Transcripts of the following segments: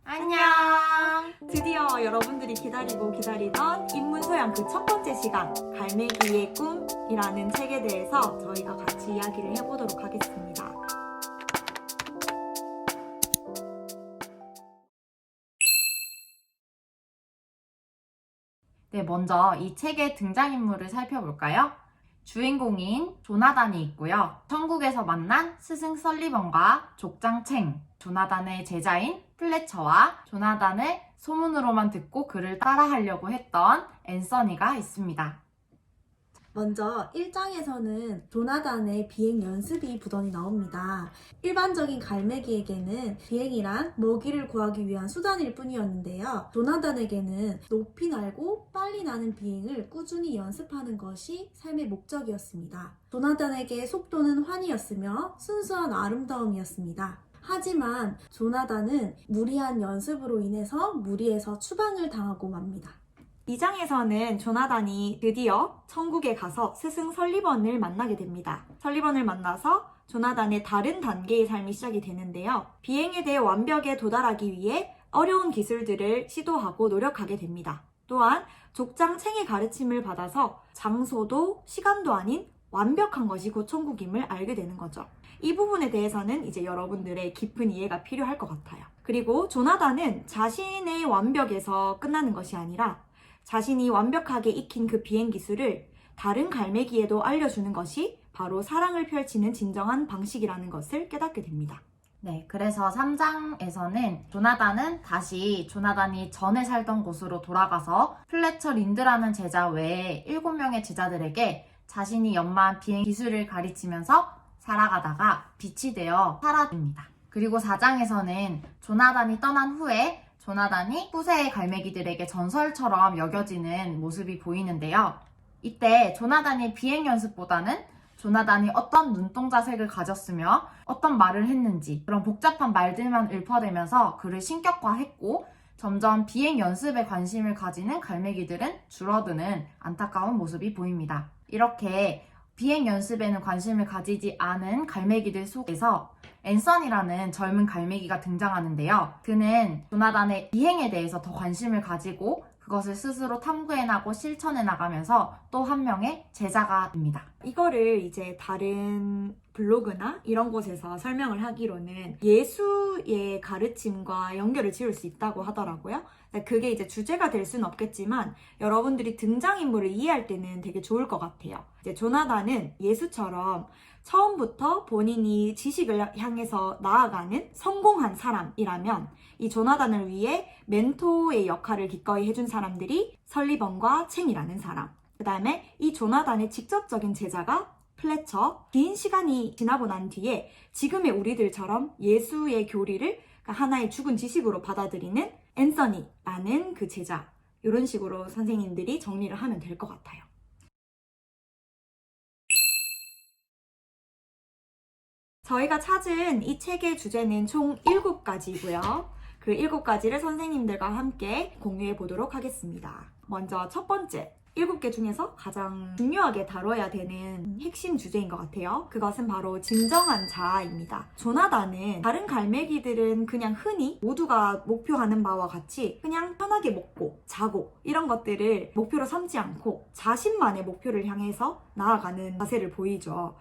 안녕! 드디어 여러분들이 기다리던 입문소양 그 첫 번째 시간 갈매기의 꿈이라는 책에 대해서 저희가 같이 이야기를 해보도록 하겠습니다. 네, 먼저 이 책의 등장인물을 살펴볼까요? 주인공인 조나단이 있고요. 천국에서 만난 스승 설리번과 족장 챙, 조나단의 제자인 플래처와 조나단을 소문으로만 듣고 그를 따라하려고 했던 앤서니가 있습니다. 먼저 1장에서는 조나단의 비행 연습이 부던이 나옵니다. 일반적인 갈매기에게는 비행이란 먹이를 구하기 위한 수단일 뿐이었는데요. 조나단에게는 높이 날고 빨리 나는 비행을 꾸준히 연습하는 것이 삶의 목적이었습니다. 조나단에게 속도는 환희였으며 순수한 아름다움이었습니다. 하지만 조나단은 무리한 연습으로 인해서 무리해서 추방을 당하고 맙니다. 2장에서는 조나단이 드디어 천국에 가서 스승 설리번을 만나게 됩니다. 설리번을 만나서 조나단의 다른 단계의 삶이 시작이 되는데요. 비행에 대해 완벽에 도달하기 위해 어려운 기술들을 시도하고 노력하게 됩니다. 또한 족장 챙의 가르침을 받아서 장소도 시간도 아닌 완벽한 것이 곧 천국임을 알게 되는 거죠. 이 부분에 대해서는 이제 여러분들의 깊은 이해가 필요할 것 같아요. 그리고 조나단은 자신의 완벽에서 끝나는 것이 아니라 자신이 완벽하게 익힌 그 비행 기술을 다른 갈매기에도 알려주는 것이 바로 사랑을 펼치는 진정한 방식이라는 것을 깨닫게 됩니다. 네, 그래서 3장에서는 조나단은 다시 조나단이 전에 살던 곳으로 돌아가서 플래처 린드라는 제자 외에 7명의 제자들에게 자신이 연마한 비행 기술을 가르치면서 살아가다가 빛이 되어 사라집니다. 그리고 4장에서는 조나단이 떠난 후에 조나단이 후세의 갈매기들에게 전설처럼 여겨지는 모습이 보이는데요. 이때 조나단의 비행 연습보다는 조나단이 어떤 눈동자색을 가졌으며 어떤 말을 했는지 그런 복잡한 말들만 읊어대면서 그를 신격화했고 점점 비행 연습에 관심을 가지는 갈매기들은 줄어드는 안타까운 모습이 보입니다. 이렇게 비행 연습에는 관심을 가지지 않은 갈매기들 속에서 앤선이라는 젊은 갈매기가 등장하는데요. 그는 조나단의 비행에 대해서 더 관심을 가지고 그것을 스스로 탐구해나고 실천해나가면서 또 한 명의 제자가 됩니다. 이거를 이제 다른 블로그나 이런 곳에서 설명을 하기로는 예수의 가르침과 연결을 지을 수 있다고 하더라고요. 그게 이제 주제가 될 수는 없겠지만 여러분들이 등장인물을 이해할 때는 되게 좋을 것 같아요. 이제 조나단은 예수처럼 처음부터 본인이 지식을 향해서 나아가는 성공한 사람이라면 이 조나단을 위해 멘토의 역할을 기꺼이 해준 사람들이 설리번과 챙이라는 사람, 그 다음에 이 조나단의 직접적인 제자가 플래처, 긴 시간이 지나고 난 뒤에 지금의 우리들처럼 예수의 교리를 하나의 죽은 지식으로 받아들이는 앤서니라는 그 제자, 이런 식으로 선생님들이 정리를 하면 될 것 같아요. 저희가 찾은 이 책의 주제는 총 7가지고요. 그 7가지를 선생님들과 함께 공유해 보도록 하겠습니다. 먼저 첫 번째, 7개 중에서 가장 중요하게 다뤄야 되는 핵심 주제인 것 같아요. 그것은 바로 진정한 자아입니다. 조나단은 다른 갈매기들은 그냥 흔히 모두가 목표하는 바와 같이 그냥 편하게 먹고 자고 이런 것들을 목표로 삼지 않고 자신만의 목표를 향해서 나아가는 자세를 보이죠.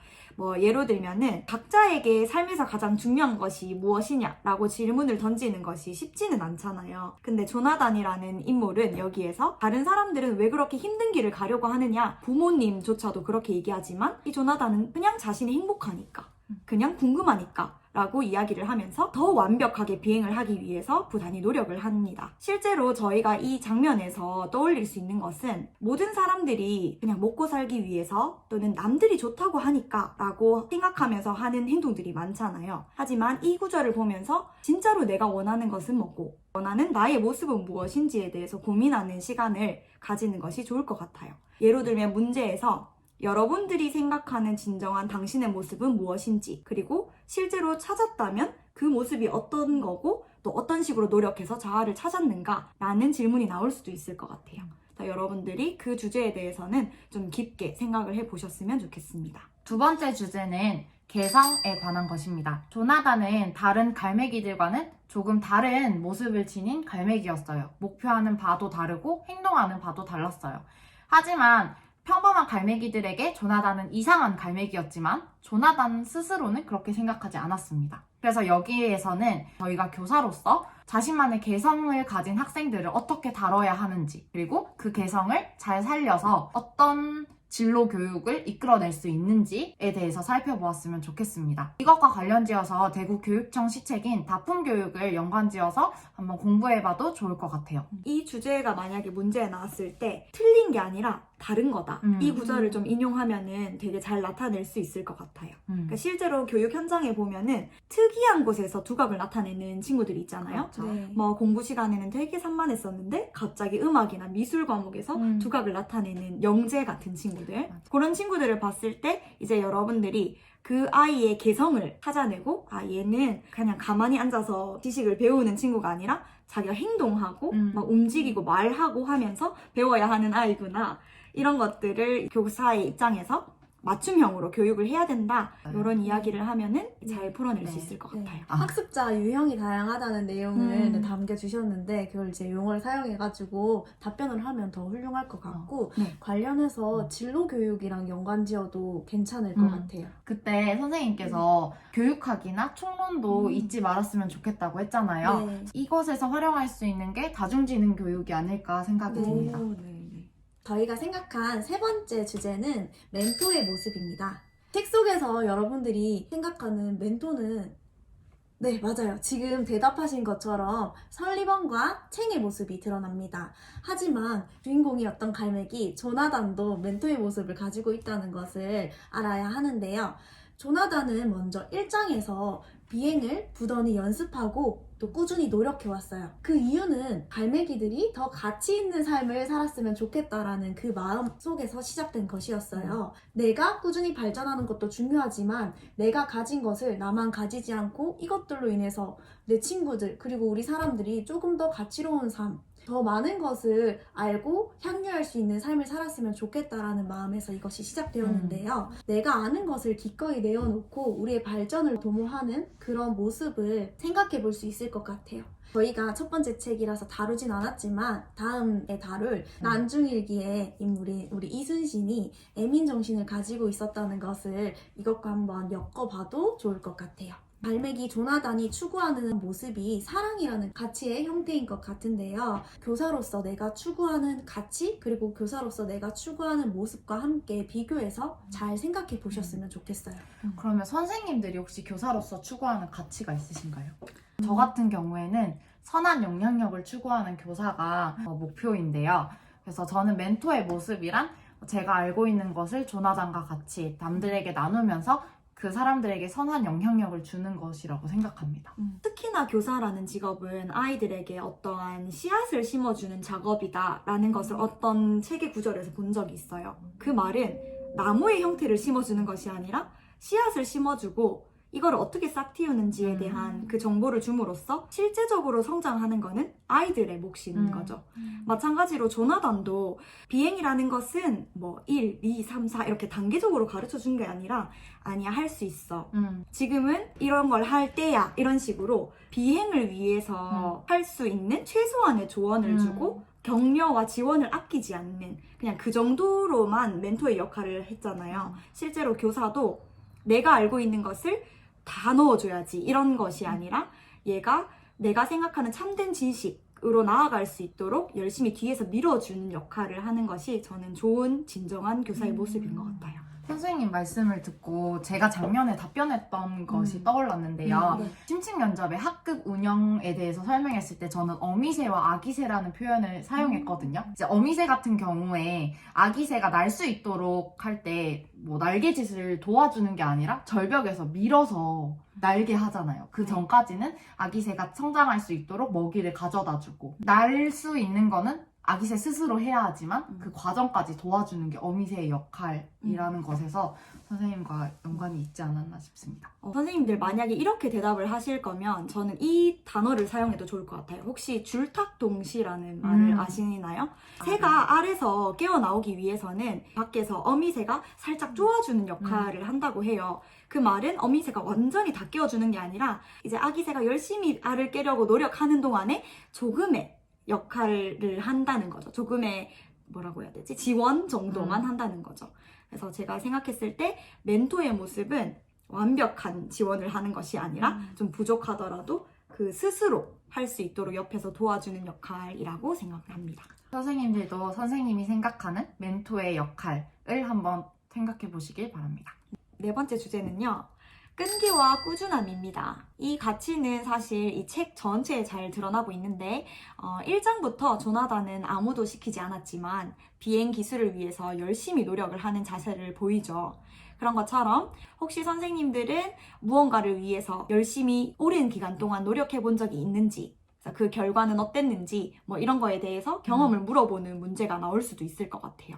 예로 들면은 각자에게 삶에서 가장 중요한 것이 무엇이냐라고 질문을 던지는 것이 쉽지는 않잖아요. 근데 조나단이라는 인물은 여기에서 다른 사람들은 왜 그렇게 힘든 길을 가려고 하느냐, 부모님조차도 그렇게 얘기하지만 이 조나단은 그냥 자신이 행복하니까, 그냥 궁금하니까 라고 이야기를 하면서 더 완벽하게 비행을 하기 위해서 부단히 노력을 합니다. 실제로 저희가 이 장면에서 떠올릴 수 있는 것은 모든 사람들이 그냥 먹고 살기 위해서 또는 남들이 좋다고 하니까 라고 생각하면서 하는 행동들이 많잖아요. 하지만 이 구절을 보면서 진짜로 내가 원하는 것은 뭐고 원하는 나의 모습은 무엇인지에 대해서 고민하는 시간을 가지는 것이 좋을 것 같아요. 예로 들면 문제에서 여러분들이 생각하는 진정한 당신의 모습은 무엇인지, 그리고 실제로 찾았다면 그 모습이 어떤 거고 또 어떤 식으로 노력해서 자아를 찾았는가 라는 질문이 나올 수도 있을 것 같아요. 여러분들이 그 주제에 대해서는 좀 깊게 생각을 해보셨으면 좋겠습니다. 두 번째 주제는 개성에 관한 것입니다. 조나단은 다른 갈매기들과는 조금 다른 모습을 지닌 갈매기였어요. 목표하는 바도 다르고 행동하는 바도 달랐어요. 하지만 평범한 갈매기들에게 조나단은 이상한 갈매기였지만 조나단 스스로는 그렇게 생각하지 않았습니다. 그래서 여기에서는 저희가 교사로서 자신만의 개성을 가진 학생들을 어떻게 다뤄야 하는지, 그리고 그 개성을 잘 살려서 어떤 진로 교육을 이끌어낼 수 있는지에 대해서 살펴보았으면 좋겠습니다. 이것과 관련지어서 대구교육청 시책인 다품교육을 연관지어서 한번 공부해봐도 좋을 것 같아요. 이 주제가 만약에 문제에 나왔을 때 틀린 게 아니라 다른 거다. 이 구절을 좀 인용하면은 되게 잘 나타낼 수 있을 것 같아요. 그러니까 실제로 교육 현장에 보면은 특이한 곳에서 두각을 나타내는 친구들이 있잖아요. 그렇죠. 네. 뭐 공부 시간에는 되게 산만했었는데 갑자기 음악이나 미술 과목에서 두각을 나타내는 영재 같은 친구들. 그런 친구들을 봤을 때 이제 여러분들이 그 아이의 개성을 찾아내고 얘는 그냥 가만히 앉아서 지식을 배우는 친구가 아니라 자기가 행동하고 막 움직이고 말하고 하면서 배워야 하는 아이구나. 이런 것들을 교사의 입장에서 맞춤형으로 교육을 해야 된다. 이런 이야기를 하면은 잘 풀어낼 수 있을 것 네. 같아요. 학습자 유형이 다양하다는 내용을 담겨주셨는데 그걸 이제 용어를 사용해가지고 답변을 하면 더 훌륭할 것 같고 네. 관련해서 진로 교육이랑 연관지어도 괜찮을 것 같아요. 그때 선생님께서 교육학이나 총론도 잊지 말았으면 좋겠다고 했잖아요. 네. 이것에서 활용할 수 있는 게 다중지능 교육이 아닐까 생각이 네. 듭니다. 저희가 생각한 세 번째 주제는 멘토의 모습입니다. 책 속에서 여러분들이 생각하는 멘토는 네, 맞아요. 지금 대답하신 것처럼 설리번과 챙의 모습이 드러납니다. 하지만 주인공이었던 갈매기 조나단도 멘토의 모습을 가지고 있다는 것을 알아야 하는데요. 조나단은 먼저 1장에서 비행을 부단히 연습하고 또 꾸준히 노력해왔어요. 그 이유는 갈매기들이 더 가치 있는 삶을 살았으면 좋겠다라는 그 마음 속에서 시작된 것이었어요. 내가 꾸준히 발전하는 것도 중요하지만 내가 가진 것을 나만 가지지 않고 이것들로 인해서 내 친구들 그리고 우리 사람들이 조금 더 가치로운 삶, 더 많은 것을 알고 향유할 수 있는 삶을 살았으면 좋겠다라는 마음에서 이것이 시작되었는데요. 내가 아는 것을 기꺼이 내어놓고 우리의 발전을 도모하는 그런 모습을 생각해 볼 수 있을 것 같아요. 저희가 첫 번째 책이라서 다루진 않았지만 다음에 다룰 난중일기의 인물인 우리 이순신이 애민 정신을 가지고 있었다는 것을 이것과 한번 엮어봐도 좋을 것 같아요. 갈매기 조나단이 추구하는 모습이 사랑이라는 가치의 형태인 것 같은데요. 교사로서 내가 추구하는 가치 그리고 교사로서 내가 추구하는 모습과 함께 비교해서 잘 생각해 보셨으면 좋겠어요. 그러면 선생님들이 혹시 교사로서 추구하는 가치가 있으신가요? 저 같은 경우에는 선한 영향력을 추구하는 교사가 목표인데요. 그래서 저는 멘토의 모습이란 제가 알고 있는 것을 조나단과 같이 남들에게 나누면서 그 사람들에게 선한 영향력을 주는 것이라고 생각합니다. 특히나 교사라는 직업은 아이들에게 어떠한 씨앗을 심어주는 작업이다라는 것을 어떤 책의 구절에서 본 적이 있어요. 그 말은 나무의 형태를 심어주는 것이 아니라 씨앗을 심어주고 이걸 어떻게 싹 틔우는지에 대한 그 정보를 줌으로써 실제적으로 성장하는 거는 아이들의 몫인 거죠. 마찬가지로 조나단도 비행이라는 것은 뭐 1, 2, 3, 4 이렇게 단계적으로 가르쳐 준 게 아니라 아니야 할 수 있어. 지금은 이런 걸 할 때야 이런 식으로 비행을 위해서 할 수 있는 최소한의 조언을 주고 격려와 지원을 아끼지 않는 그냥 그 정도로만 멘토의 역할을 했잖아요. 실제로 교사도 내가 알고 있는 것을 다 넣어줘야지 이런 것이 아니라 얘가 내가 생각하는 참된 지식으로 나아갈 수 있도록 열심히 뒤에서 밀어주는 역할을 하는 것이 저는 좋은 진정한 교사의 모습인 것 같아요. 선생님 말씀을 듣고 제가 작년에 답변했던 것이 떠올랐는데요. 네. 심층 면접의 학급 운영에 대해서 설명했을 때 저는 어미새와 아기새라는 표현을 사용했거든요. 이제 어미새 같은 경우에 아기새가 날 수 있도록 할 때 뭐 날개짓을 도와주는 게 아니라 절벽에서 밀어서 날게 하잖아요. 그 전까지는 아기새가 성장할 수 있도록 먹이를 가져다 주고 날 수 있는 거는 아기새 스스로 해야 하지만 그 과정까지 도와주는 게 어미새의 역할이라는 것에서 선생님과 연관이 있지 않았나 싶습니다. 선생님들 만약에 이렇게 대답을 하실 거면 저는 이 단어를 사용해도 좋을 것 같아요. 혹시 줄탁동시라는 말을 아시나요? 새가 알에서 깨어나오기 위해서는 밖에서 어미새가 살짝 쪼아주는 역할을 한다고 해요. 그 말은 어미새가 완전히 다 깨워주는 게 아니라 이제 아기새가 열심히 알을 깨려고 노력하는 동안에 조금의 역할을 한다는 거죠. 조금의 뭐라고 해야 되지? 지원 정도만 한다는 거죠. 그래서 제가 생각했을 때 멘토의 모습은 완벽한 지원을 하는 것이 아니라 좀 부족하더라도 그 스스로 할 수 있도록 옆에서 도와주는 역할이라고 생각합니다. 선생님들도 선생님이 생각하는 멘토의 역할을 한번 생각해 보시길 바랍니다. 네 번째 주제는요. 끈기와 꾸준함입니다. 이 가치는 사실 이 책 전체에 잘 드러나고 있는데 1장부터 조나단은 아무도 시키지 않았지만 비행 기술을 위해서 열심히 노력을 하는 자세를 보이죠. 그런 것처럼 혹시 선생님들은 무언가를 위해서 열심히 오랜 기간 동안 노력해 본 적이 있는지, 그 결과는 어땠는지 뭐 이런 거에 대해서 경험을 물어보는 문제가 나올 수도 있을 것 같아요.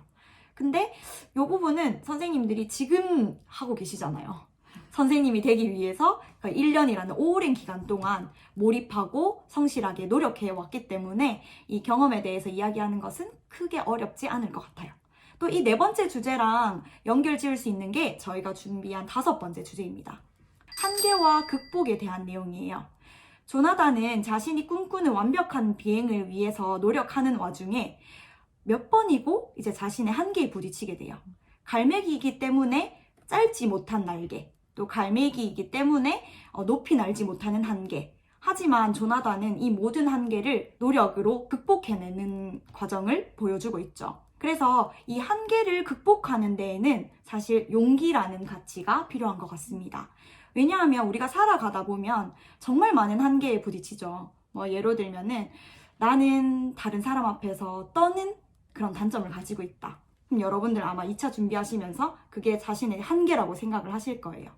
근데 이 부분은 선생님들이 지금 하고 계시잖아요. 선생님이 되기 위해서 1년이라는 오랜 기간 동안 몰입하고 성실하게 노력해 왔기 때문에 이 경험에 대해서 이야기하는 것은 크게 어렵지 않을 것 같아요. 또 이 네 번째 주제랑 연결 지을 수 있는 게 저희가 준비한 5번째 주제입니다. 한계와 극복에 대한 내용이에요. 조나단은 자신이 꿈꾸는 완벽한 비행을 위해서 노력하는 와중에 몇 번이고 이제 자신의 한계에 부딪히게 돼요. 갈매기이기 때문에 짧지 못한 날개, 또 갈매기이기 때문에 높이 날지 못하는 한계. 하지만 조나단은 이 모든 한계를 노력으로 극복해내는 과정을 보여주고 있죠. 그래서 이 한계를 극복하는 데에는 사실 용기라는 가치가 필요한 것 같습니다. 왜냐하면 우리가 살아가다 보면 정말 많은 한계에 부딪히죠. 뭐 예로 들면은 나는 다른 사람 앞에서 떠는 그런 단점을 가지고 있다. 그럼 여러분들 아마 2차 준비하시면서 그게 자신의 한계라고 생각을 하실 거예요.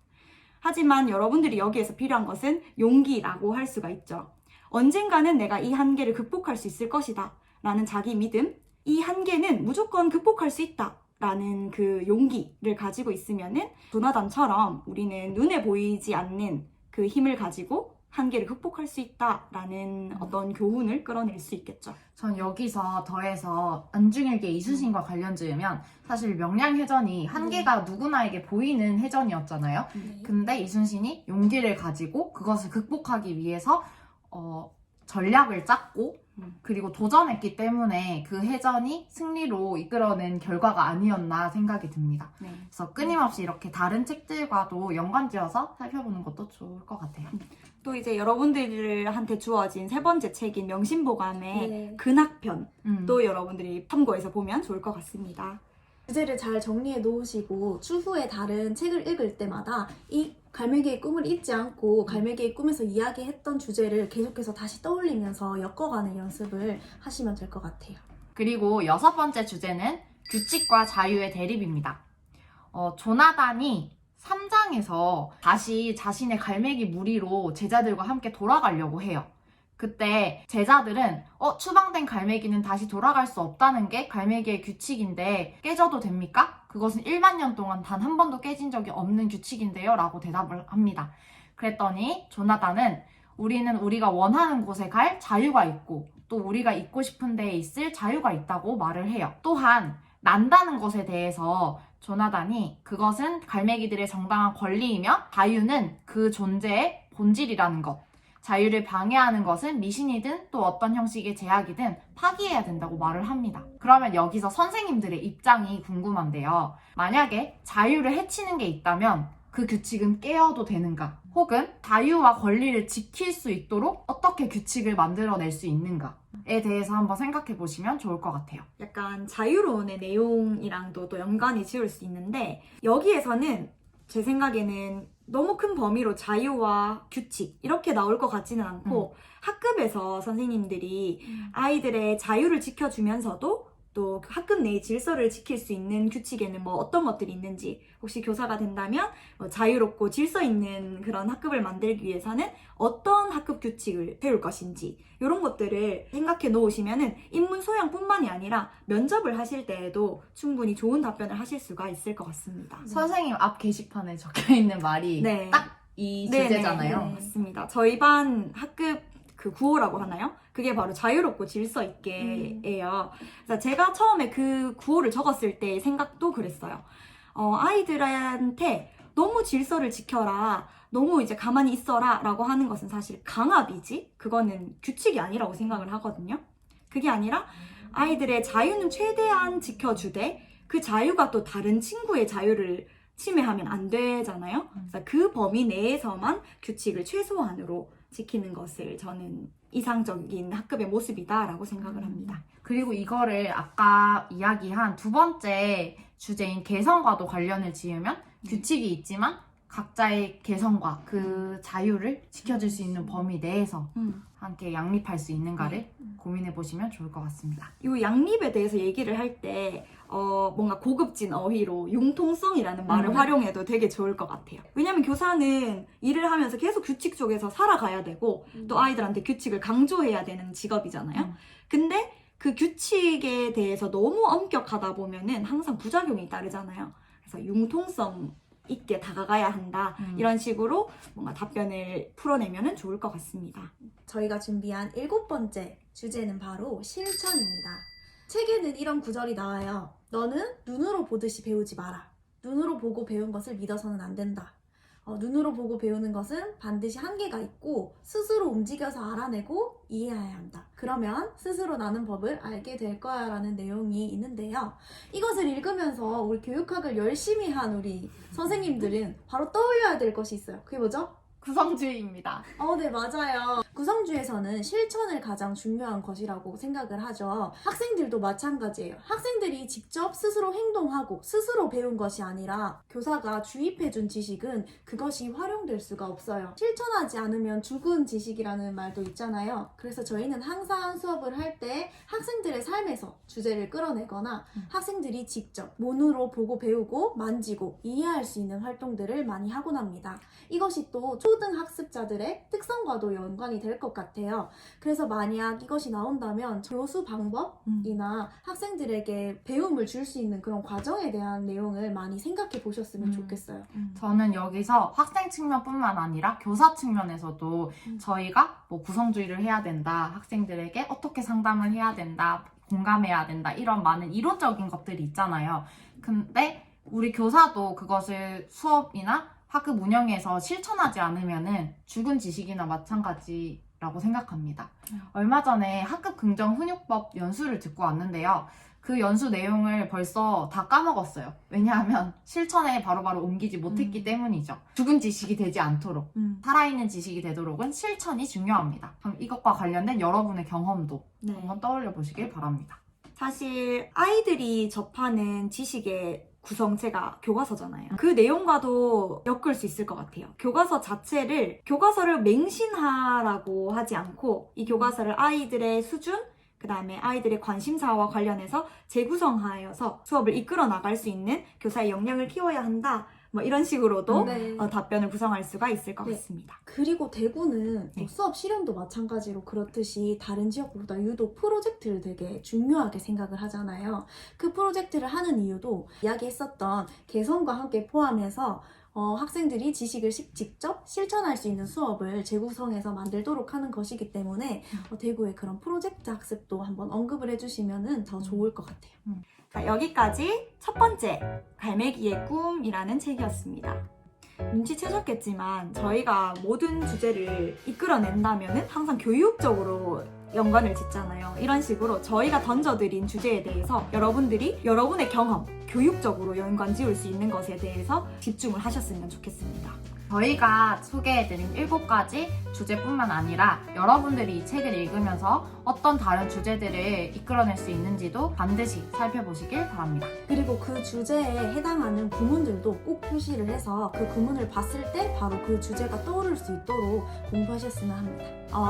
하지만 여러분들이 여기에서 필요한 것은 용기라고 할 수가 있죠. 언젠가는 내가 이 한계를 극복할 수 있을 것이다 라는 자기 믿음, 이 한계는 무조건 극복할 수 있다 라는 그 용기를 가지고 있으면은 조나단처럼 우리는 눈에 보이지 않는 그 힘을 가지고 한계를 극복할 수 있다라는 어떤 교훈을 끌어낼 수 있겠죠. 전 여기서 더해서 안중일계 이순신과 관련 지으면 사실 명량해전이 한계가 누구나에게 보이는 해전이었잖아요. 근데 이순신이 용기를 가지고 그것을 극복하기 위해서 전략을 짰고 그리고 도전했기 때문에 그 해전이 승리로 이끌어낸 결과가 아니었나 생각이 듭니다. 네. 그래서 끊임없이 이렇게 다른 책들과도 연관지어서 살펴보는 것도 좋을 것 같아요. 또 이제 여러분들한테 주어진 3번째 책인 명심보감의 네. 근학편 또 여러분들이 참고해서 보면 좋을 것 같습니다. 주제를 잘 정리해 놓으시고 추후에 다른 책을 읽을 때마다 이 갈매기의 꿈을 잊지 않고 갈매기의 꿈에서 이야기했던 주제를 계속해서 다시 떠올리면서 엮어가는 연습을 하시면 될 것 같아요. 그리고 6번째 주제는 규칙과 자유의 대립입니다. 조나단이 3장에서 다시 자신의 갈매기 무리로 제자들과 함께 돌아가려고 해요. 그때 제자들은 추방된 갈매기는 다시 돌아갈 수 없다는 게 갈매기의 규칙인데 깨져도 됩니까? 그것은 1만 년 동안 단 한 번도 깨진 적이 없는 규칙인데요 라고 대답을 합니다. 그랬더니 조나단은 우리는 우리가 원하는 곳에 갈 자유가 있고 또 우리가 있고 싶은 데에 있을 자유가 있다고 말을 해요. 또한 난다는 것에 대해서 조나단이 그것은 갈매기들의 정당한 권리이며 자유는 그 존재의 본질이라는 것, 자유를 방해하는 것은 미신이든 또 어떤 형식의 제약이든 파기해야 된다고 말을 합니다. 그러면 여기서 선생님들의 입장이 궁금한데요. 만약에 자유를 해치는 게 있다면 그 규칙은 깨어도 되는가? 혹은 자유와 권리를 지킬 수 있도록 어떻게 규칙을 만들어낼 수 있는가에 대해서 한번 생각해 보시면 좋을 것 같아요. 약간 자유로운의 내용이랑도 또 연관이 지을 수 있는데 여기에서는 제 생각에는 너무 큰 범위로 자유와 규칙 이렇게 나올 것 같지는 않고 학급에서 선생님들이 아이들의 자유를 지켜주면서도 또 학급 내의 질서를 지킬 수 있는 규칙에는 뭐 어떤 것들이 있는지 혹시 교사가 된다면 자유롭고 질서 있는 그런 학급을 만들기 위해서는 어떤 학급 규칙을 세울 것인지 이런 것들을 생각해 놓으시면은 인문 소양뿐만이 아니라 면접을 하실 때에도 충분히 좋은 답변을 하실 수가 있을 것 같습니다. 선생님 앞 게시판에 적혀있는 말이 네. 딱 이 주제잖아요. 네. 맞습니다. 저희 반 학급 그 구호라고 하나요? 그게 바로 자유롭고 질서 있게예요. 그래서 제가 처음에 그 구호를 적었을 때 생각도 그랬어요. 아이들한테 너무 질서를 지켜라, 너무 이제 가만히 있어라 라고 하는 것은 사실 강압이지, 그거는 규칙이 아니라고 생각을 하거든요. 그게 아니라 아이들의 자유는 최대한 지켜주되 그 자유가 또 다른 친구의 자유를 침해하면 안 되잖아요. 그래서 그 범위 내에서만 규칙을 최소한으로 지키는 것을 저는 이상적인 학급의 모습이다라고 생각을 합니다. 그리고 이거를 아까 이야기한 두 번째 주제인 개성과도 관련을 지으면 규칙이 있지만 각자의 개성과 그 자유를 지켜줄 수 있는 범위 내에서 함께 양립할 수 있는가를 고민해 보시면 좋을 것 같습니다. 이 양립에 대해서 얘기를 할 때 뭔가 고급진 어휘로 융통성이라는 말을 활용해도 되게 좋을 것 같아요. 왜냐면 교사는 일을 하면서 계속 규칙 속에서 살아가야 되고 또 아이들한테 규칙을 강조해야 되는 직업이잖아요. 근데 그 규칙에 대해서 너무 엄격하다 보면은 항상 부작용이 따르잖아요. 그래서 융통성 있게 다가가야 한다. 이런 식으로 뭔가 답변을 풀어내면 좋을 것 같습니다. 저희가 준비한 7번째 주제는 바로 실천입니다. 책에는 이런 구절이 나와요. 너는 눈으로 보듯이 배우지 마라. 눈으로 보고 배운 것을 믿어서는 안 된다. 눈으로 보고 배우는 것은 반드시 한계가 있고 스스로 움직여서 알아내고 이해해야 한다. 그러면 스스로 나는 법을 알게 될 거야 라는 내용이 있는데요. 이것을 읽으면서 우리 교육학을 열심히 한 우리 선생님들은 바로 떠올려야 될 것이 있어요. 그게 뭐죠? 구성주의입니다. 네, 맞아요. 구성주에서는 실천을 가장 중요한 것이라고 생각을 하죠. 학생들도 마찬가지예요. 학생들이 직접 스스로 행동하고 스스로 배운 것이 아니라 교사가 주입해준 지식은 그것이 활용될 수가 없어요. 실천하지 않으면 죽은 지식이라는 말도 있잖아요. 그래서 저희는 항상 수업을 할 때 학생들의 삶에서 주제를 끌어내거나 학생들이 직접 눈으로 보고 배우고 만지고 이해할 수 있는 활동들을 많이 하곤 합니다. 이것이 또 초등학습자들의 특성과도 연관이 될 것 같아요. 그래서 만약 이것이 나온다면 교수 방법이나 학생들에게 배움을 줄 수 있는 그런 과정에 대한 내용을 많이 생각해 보셨으면 좋겠어요. 저는 여기서 학생 측면뿐만 아니라 교사 측면에서도 저희가 뭐 구성주의를 해야 된다, 학생들에게 어떻게 상담을 해야 된다, 공감해야 된다, 이런 많은 이론적인 것들이 있잖아요. 근데 우리 교사도 그것을 수업이나 학급 운영에서 실천하지 않으면은 죽은 지식이나 마찬가지라고 생각합니다. 얼마 전에 학급 긍정 훈육법 연수를 듣고 왔는데요. 그 연수 내용을 벌써 다 까먹었어요. 왜냐하면 실천에 바로바로 옮기지 못했기 때문이죠. 죽은 지식이 되지 않도록, 살아있는 지식이 되도록은 실천이 중요합니다. 그럼 이것과 관련된 여러분의 경험도 한번 떠올려 보시길 바랍니다. 사실 아이들이 접하는 지식의 구성체가 교과서잖아요. 그 내용과도 엮을 수 있을 것 같아요. 교과서를 맹신하라고 하지 않고 이 교과서를 아이들의 수준, 그 다음에 아이들의 관심사와 관련해서 재구성하여서 수업을 이끌어 나갈 수 있는 교사의 역량을 키워야 한다. 뭐 이런 식으로도 답변을 구성할 수가 있을 것 같습니다. 그리고 대구는 수업 실현도 마찬가지로 그렇듯이 다른 지역보다 유독 프로젝트를 되게 중요하게 생각을 하잖아요. 그 프로젝트를 하는 이유도 이야기했었던 개성과 함께 포함해서 학생들이 지식을 직접 실천할 수 있는 수업을 재구성해서 만들도록 하는 것이기 때문에 대구의 그런 프로젝트 학습도 한번 언급을 해주시면 더 좋을 것 같아요. 자, 여기까지 첫 번째 갈매기의 꿈이라는 책이었습니다. 눈치채셨겠지만 저희가 모든 주제를 이끌어낸다면 항상 교육적으로 연관을 짓잖아요. 이런 식으로 저희가 던져드린 주제에 대해서 여러분들이 여러분의 경험, 교육적으로 연관 지을 수 있는 것에 대해서 집중을 하셨으면 좋겠습니다. 저희가 소개해드린 7가지 주제뿐만 아니라 여러분들이 이 책을 읽으면서 어떤 다른 주제들을 이끌어낼 수 있는지도 반드시 살펴보시길 바랍니다. 그리고 그 주제에 해당하는 구문들도 꼭 표시를 해서 그 구문을 봤을 때 바로 그 주제가 떠오를 수 있도록 공부하셨으면 합니다.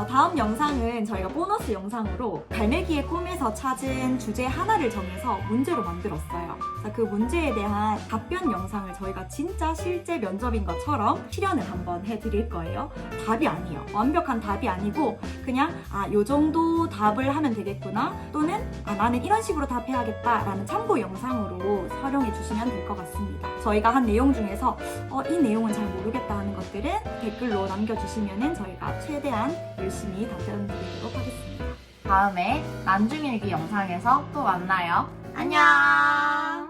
다음 영상은 저희가 보너스 영상으로 갈매기의 꿈에서 찾은 주제 하나를 정해서 문제로 만들었어요. 그 문제에 대한 답변 영상을 저희가 진짜 실제 면접인 것처럼 실현을 한번 해드릴 거예요. 답이 아니에요. 완벽한 답이 아니고 그냥 요 정도 답을 하면 되겠구나, 또는 나는 이런 식으로 답해야겠다라는 참고 영상으로 활용해 주시면 될 것 같습니다. 저희가 한 내용 중에서 이 내용은 잘 모르겠다 하는 것들은 댓글로 남겨주시면 저희가 최대한 열심히 답변 드리도록 하겠습니다. 다음에 난중일기 영상에서 또 만나요. 안녕!